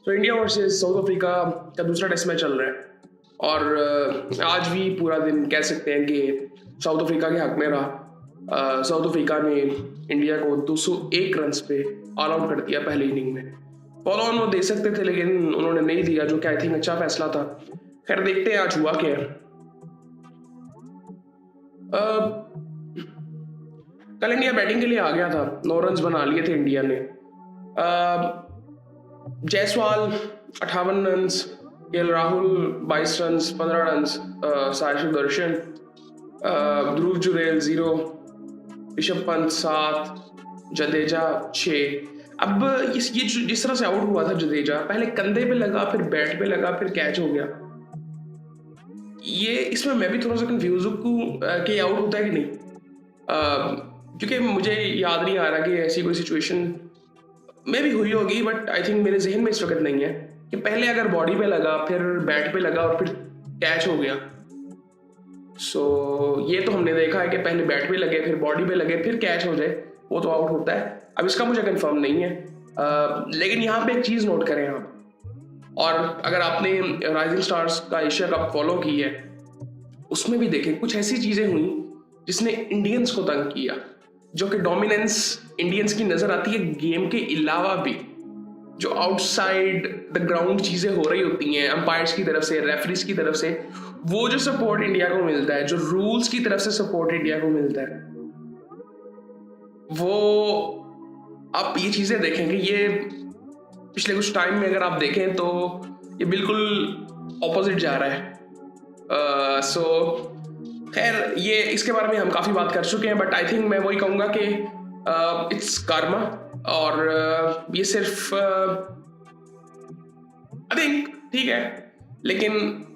तो India versus south Africa का दूसरा टेस्ट मैच चल रहा है और आज भी पूरा दिन कह सकते हैं कि साउथ अफ्रीका के हक में रहा। साउथ अफ्रीका ने इंडिया को 201 रन्स पे ऑल आउट कर दिया पहली इनिंग में। फॉलो ऑन वो दे सकते थे लेकिन उन्होंने नहीं दिया, जो कि आई थिंक अच्छा फैसला था। खैर देखते हैं आज हुआ क्या है। कल इंडिया बैटिंग के लिए आ गया था, 9 रन्स बना लिए थे इंडिया ने। Jaiswal 58 runs, KL Rahul 22 runs, 15 runs, Sai Sudharsan, Dhruv Jurel 0, Rishabh Pant 7, Jadeja 6। अब ये जिस तरह से आउट हुआ था जडेजा, पहले कंधे पे लगा, फिर बैट पे लगा, फिर कैच हो गया। ये इसमें मैं भी थोड़ा सा कंफ्यूज हूँ कि आउट होता है कि नहीं, क्योंकि मुझे याद नहीं आ रहा कि ऐसी कोई सिचुएशन में भी हुई होगी, बट आई थिंक मेरे जहन में इस वक्त नहीं है कि पहले अगर बॉडी पे लगा, फिर बैट पे लगा और फिर कैच हो गया। ये तो हमने देखा है कि पहले बैट पे लगे, फिर बॉडी पे लगे, फिर कैच हो जाए, वो तो आउट होता है। अब इसका मुझे कंफर्म नहीं है, लेकिन यहाँ पे एक चीज नोट करें आप, और अगर आपने राइजिंग स्टार्स का एशिया कप फॉलो की है, उसमें भी देखें कुछ ऐसी चीजें हुई जिसने इंडियंस को तंग किया, जो कि डोमिनेंस इंडियंस की नजर आती है गेम के अलावा भी। जो आउटसाइड द ग्राउंड चीजें हो रही होती हैं अंपायर्स की तरफ से, रेफरीज की तरफ से, वो जो सपोर्ट इंडिया को मिलता है, जो रूल्स की तरफ से सपोर्ट इंडिया को मिलता है, वो आप ये चीजें देखेंगे। ये पिछले कुछ टाइम में अगर आप देखें तो ये बिल्कुल ऑपोजिट जा रहा है। खैर ये इसके बारे में हम काफी बात कर चुके हैं, बट आई थिंक मैं वही कहूंगा कि इट्स कर्मा, और ये सिर्फ आई थिंक ठीक है, लेकिन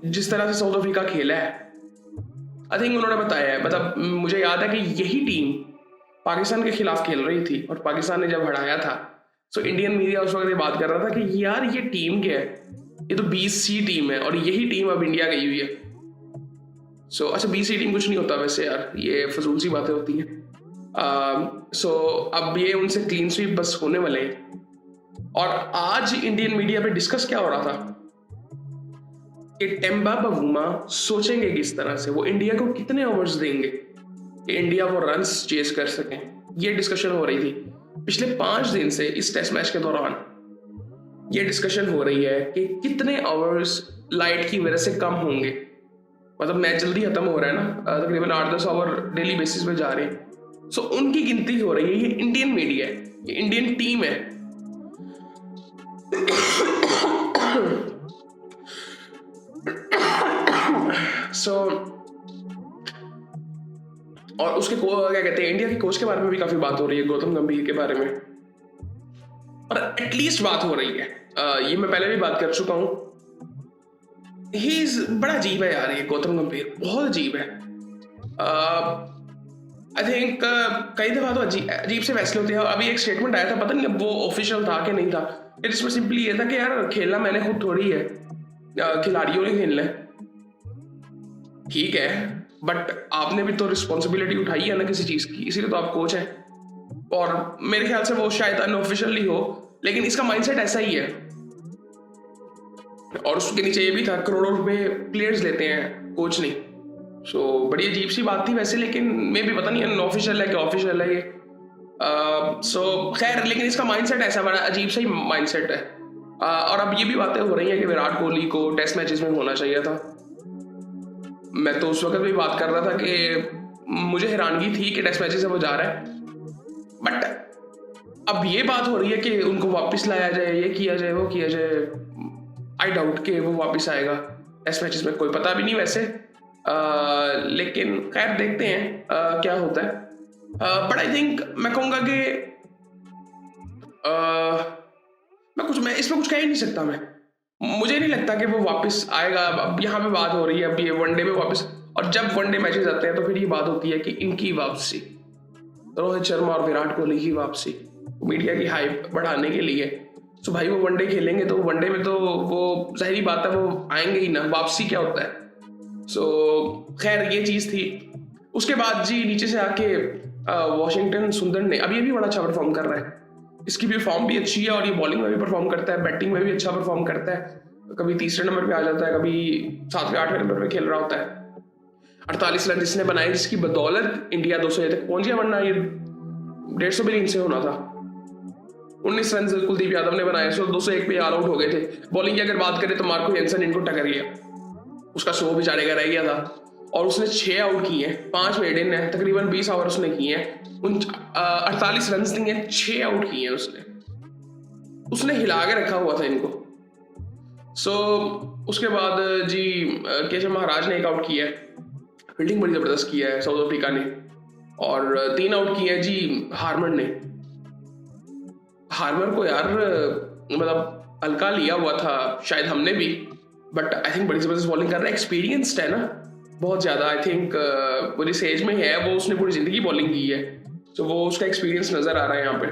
जिस तरह से साउथ अफ्रीका खेला है, आई थिंक उन्होंने बताया है। मतलब मुझे याद है कि यही टीम पाकिस्तान के खिलाफ खेल रही थी और पाकिस्तान ने जब हराया था, सो इंडियन मीडिया उस वक्त ये बात कर रहा था कि यार ये टीम क्या है, ये तो 20C टीम है और यही टीम अब इंडिया गई हुई है। अच्छा 20C टीम कुछ नहीं होता वैसे यार, ये फजूल सी बातें होती हैं। अब ये उनसे क्लीन स्वीप बस होने वाले हैं। और आज इंडियन मीडिया पे डिस्कस क्या हो रहा था कि टेम्बा बवूमा सोचेंगे किस तरह से, वो इंडिया को कितने ओवर्स देंगे कि इंडिया वो रन्स चेस कर सकें। ये डिस्कशन हो रही थी पिछले 5 दिन से। इस टेस्ट मैच के दौरान ये डिस्कशन हो रही है कि कितने ओवर्स लाइट की वजह से कम होंगे। मतलब मैच जल्दी खत्म हो रहा है ना, तकरीबन 8-10 ओवर डेली बेसिस पे जा रहे हैं। उनकी गिनती हो रही है। ये इंडियन मीडिया है, ये इंडियन टीम है। और उसके क्या कहते हैं, इंडिया के कोच के बारे में भी काफी बात हो रही है, गौतम गंभीर के बारे में, और एटलीस्ट बात हो रही है। ये मैं पहले भी बात कर चुका हूं। बड़ा अजीब है यार, ये गौतम गंभीर बहुत अजीब है। आई थिंक कई दफा तो अजीब से फैसले होते हैं। अभी एक स्टेटमेंट आया था, पता नहीं अब वो ऑफिशियल था कि नहीं था, जिसमें सिंपली ये था कि यार खेलना मैंने खुद थोड़ी है, खिलाड़ियों ने खेलना है। ठीक है, बट आपने भी तो रिस्पॉन्सिबिलिटी उठाई है ना किसी चीज की, इसीलिए तो आप कोच हैं। और मेरे ख्याल से वो शायद अनऑफिशियली हो, लेकिन इसका माइंडसेट ऐसा ही है। और उसके नीचे ये भी था, करोड़ों रुपए प्लेयर्स लेते हैं, कोच नहीं। बड़ी अजीब सी बात थी वैसे, लेकिन मे भी पता नहीं अनऑफिशियल है कि ऑफिशियल है ये। खैर, लेकिन इसका माइंडसेट ऐसा बड़ा अजीब सा ही माइंडसेट है। और अब ये भी बातें हो रही हैं कि विराट कोहली को टेस्ट मैचेस में होना चाहिए था। मैं तो उस वक्त भी बात कर रहा था कि मुझे हैरानगी थी कि टेस्ट मैचेस से वो जा रहा है, बट अब ये बात हो रही है कि उनको वापस लाया जाए, ये किया जाए, वो किया जाए। आई डाउट कि वो वापस आएगा टेस्ट मैचेस में, कोई पता भी नहीं वैसे। लेकिन खैर देखते हैं क्या होता है। बट आई थिंक मैं कहूँगा कि मैं इसमें कुछ कह ही नहीं सकता। मुझे नहीं लगता कि वो वापस आएगा। अब यहाँ पे बात हो रही है, अब ये वनडे में वापस, और जब वनडे मैचेस आते हैं तो फिर ये बात होती है कि इनकी वापसी, रोहित शर्मा और विराट कोहली की वापसी, मीडिया की हाइप बढ़ाने के लिए। तो भाई वो वनडे खेलेंगे तो वनडे में तो वो जाहिर बात है वो आएंगे ही ना, वापसी क्या होता है। खैर ये चीज थी। उसके बाद जी नीचे से आके वॉशिंगटन सुंदर ने, अब ये भी बड़ा अच्छा परफॉर्म कर रहा है, इसकी भी फॉर्म भी अच्छी है और ये बॉलिंग में भी परफॉर्म करता है, बैटिंग में भी अच्छा परफॉर्म करता है, कभी तीसरे नंबर पे आ जाता है, कभी 7वें 8वें नंबर पे खेल रहा होता है। 48 रन जिसने बनाए, जिसकी बदौलत इंडिया 200 तक पहुंच गया, वरना ये 150 भी इनसे होना था। 19 रन कुलदीप यादव ने बनाए, 201 पे ऑल आउट हो गए थे। बॉलिंग की अगर बात करें तो मार्को जेनसन इनको टक्कर गया, उसका 100 बेचारे का रह गया था और उसने 6 आउट किए हैं, 5 मेडन है, तकरीबन 20 ओवर उसने किए हैं, 48 रन दिए, 6 आउट किए हैं उसने हिला के रखा हुआ था इनको। उसके बाद जी केशव महाराज ने 1 आउट किया है, फील्डिंग बड़ी जबरदस्त किया है साउथ अफ्रीका ने, और 3 आउट किए हैं जी हार्मर ने। हार्मर को यार मतलब हल्का लिया हुआ था शायद हमने भी, बट आई थिंक बड़ी जबरदस्त बॉलिंग कर रहा है, एक्सपीरियंस्ड है ना बहुत ज्यादा। आई थिंक वो जिस एज में है वो उसने पूरी जिंदगी बॉलिंग की है, तो वो उसका एक्सपीरियंस नजर आ रहा है यहाँ पे।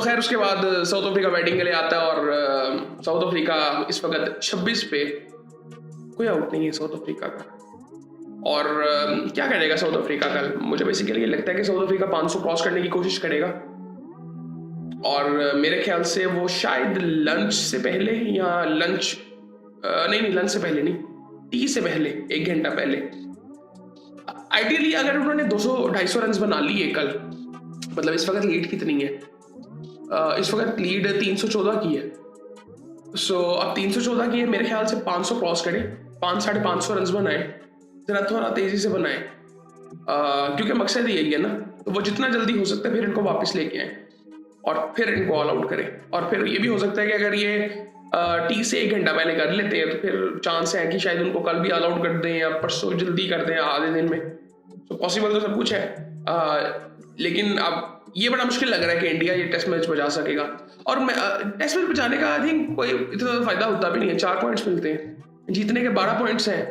खैर उसके बाद साउथ अफ्रीका बैटिंग के लिए आता है और साउथ अफ्रीका इस वक्त 26 पे, कोई आउट नहीं है साउथ अफ्रीका का। और क्या करेगा साउथ अफ्रीका कल? मुझे बेसिकली ये लगता है कि साउथ अफ्रीका 500 क्रॉस करने की कोशिश करेगा, और मेरे ख्याल से वो शायद लंच से पहले या लंच लंच से पहले नहीं, टी से पहले 1 घंटा पहले, आइडियली अगर उन्होंने 200-250 रन बना लिए कल, मतलब इस वक्त लीड कितनी है? इस वक्त लीड 314 की है। अब 314 की है, मेरे ख्याल से 500 क्रॉस करें, 500-550 रन बनाए, जरा थोड़ा तेजी से बनाए, क्योंकि मकसद यही है ना। तो वो जितना जल्दी हो सकता है फिर इनको वापस लेके आए और फिर इनको ऑल आउट करें। और फिर ये भी हो सकता है कि अगर ये टी से 1 घंटा पहले कर लेते हैं तो फिर चांस है कि शायद उनको कल भी ऑल आउट कर दें या परसों जल्दी कर दें आधे दिन में। तो पॉसिबल तो सब कुछ है, लेकिन अब ये बड़ा मुश्किल लग रहा है कि इंडिया ये टेस्ट मैच बचा सकेगा। और टेस्ट मैच बचाने का आई थिंक कोई इतना ज़्यादा फायदा होता भी नहीं है, 4 पॉइंट्स मिलते हैं, जीतने के 12 पॉइंट्स हैं,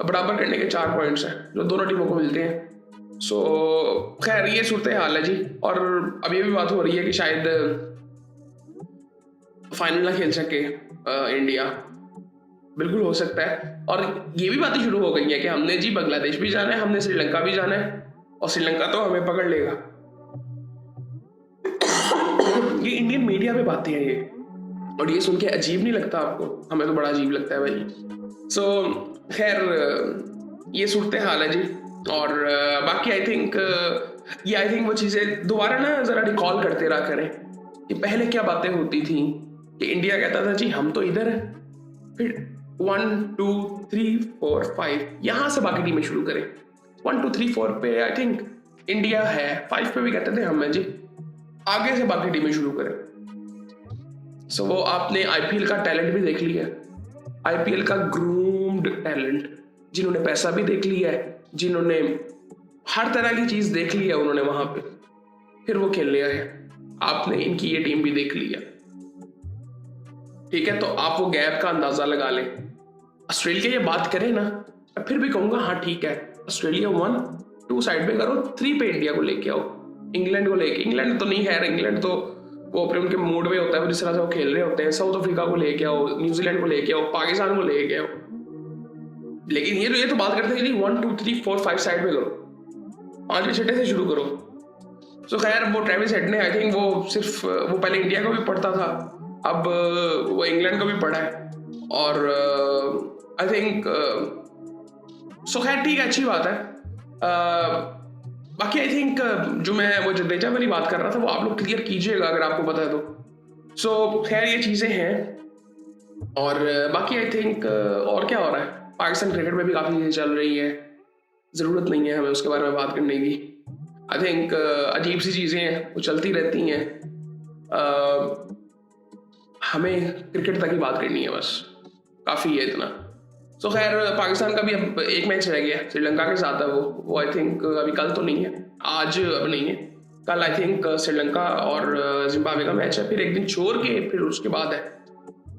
बराबर करने के 4 पॉइंट्स हैं जो दोनों टीमों को मिलते हैं। खैर ये सूरत हाल है जी। और अब ये भी बात हो रही है कि शायद फाइनल ना खेल सके इंडिया, बिल्कुल हो सकता है। और ये भी बातें शुरू हो गई हैं कि हमने जी बांग्लादेश भी जाना है, हमने श्रीलंका भी जाना है, और श्रीलंका तो हमें पकड़ लेगा। ये इंडियन मीडिया पे बातें हैं ये, और ये सुन के अजीब नहीं लगता आपको? हमें तो बड़ा अजीब लगता है भाई। खैर ये सूरत हाल है जी। और बाकी आई थिंक वो चीज़ें दोबारा ना ज़रा रिकॉल करते रहा करें कि पहले क्या बातें होती थी कि इंडिया कहता था जी हम तो इधर हैं, फिर 1 2 3 4 5 यहाँ से बाकी टीमें शुरू करें। 1 2 3 4 पे आई थिंक इंडिया है, 5 पे भी कहते थे हम हैं जी, आगे से बाकी टीमें शुरू करें। वो आपने आईपीएल का टैलेंट भी देख लिया, आईपीएल का ग्रूम्ड टैलेंट, जिन्होंने पैसा भी देख लिया है, जिन्होंने हर तरह की चीज देख ली है उन्होंने वहां पे, फिर वो खेलने आए। आपने इनकी ये टीम भी देख लिया, ठीक है? तो आप वो गैप का अंदाजा लगा लें। ऑस्ट्रेलिया ये बात करे ना, मैं फिर भी कहूंगा हाँ ठीक है, ऑस्ट्रेलिया 1 2 साइड पे करो, 3 पे इंडिया को लेके आओ, इंग्लैंड को लेके। इंग्लैंड तो नहीं है, इंग्लैंड तो वो अपने उनके मूड में होता है, जिस तरह से वो खेल रहे होते हैं। साउथ अफ्रीका को लेके आओ, न्यूजीलैंड को लेके आओ, पाकिस्तान को लेके आओ। लेकिन ये तो बात करते हैं कि 1 2 3 4 5 साइड में करो, 5वें छठे से शुरू करो। खैर वो ट्रेविस हेड ने आई थिंक वो पहले इंडिया को भी पढ़ता था, अब वो इंग्लैंड को भी पढ़ा है, और आई थिंक खैर ठीक है, अच्छी बात है। बाकी आई थिंक जो मैं वो जडेजा वाली बात कर रहा था वो आप लोग क्लियर कीजिएगा अगर आपको पता है तो। खैर ये चीज़ें हैं। और बाकी आई थिंक और क्या हो रहा है, पाकिस्तान क्रिकेट में भी काफ़ी चीज़ें चल रही है, ज़रूरत नहीं है हमें उसके बारे में बात करने की। आई थिंक अजीब सी चीज़ें हैं वो चलती रहती हैं, हमें क्रिकेट तक ही बात करनी है बस, काफ़ी है इतना। खैर पाकिस्तान का भी अब एक मैच रह गया, श्रीलंका के साथ है वो आई थिंक अभी कल तो नहीं है, आज अब नहीं है, कल आई थिंक श्रीलंका और जिम्बाब्वे का मैच है, फिर एक दिन छोड़ के फिर उसके बाद है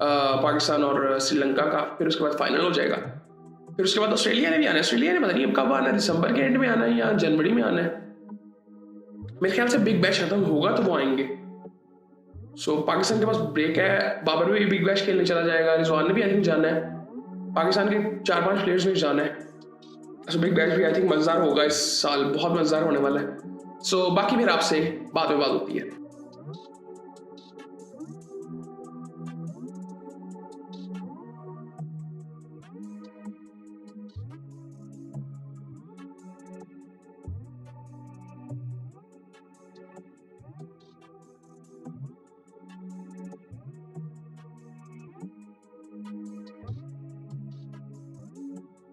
पाकिस्तान और श्रीलंका का, फिर उसके बाद फाइनल हो जाएगा। फिर उसके बाद ऑस्ट्रेलिया ने भी आना है, ऑस्ट्रेलिया ने पता नहीं अब कब आना है, दिसंबर के एंड में आना है या जनवरी में आना है, मेरे ख्याल से बिग बैश खत्म होगा तो वो आएंगे। पाकिस्तान के पास ब्रेक है, बाबर भी बिग बैश खेलने चला जाएगा, रिजवान ने भी आई थिंक जाना है, पाकिस्तान के 4-5 प्लेयर्स में जाना है। बिग बैश भी आई थिंक मजेदार होगा इस साल, बहुत मजेदार होने वाला है। बाकी फिर आपसे बाद में बात होती है।